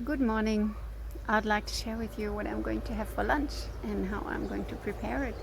Good morning. I'd like to share with you what I'm going to have for lunch and how I'm going to prepare it.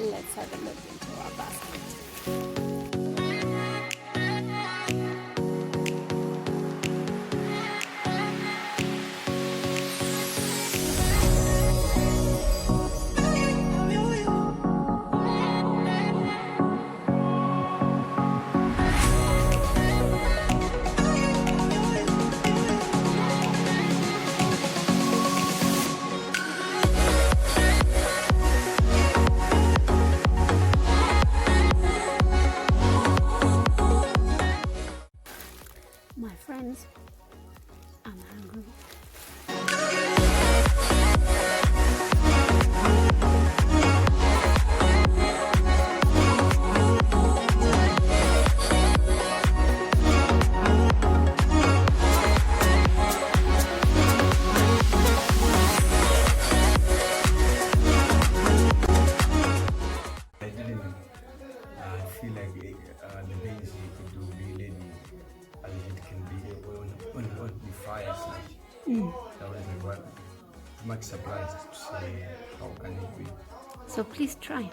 Let's have a look into our basket. My friends, I'm hungry. I didn't feel like the things you could do really, as it can be on the fire side. That was like what much surprised to say how can it be. So please try.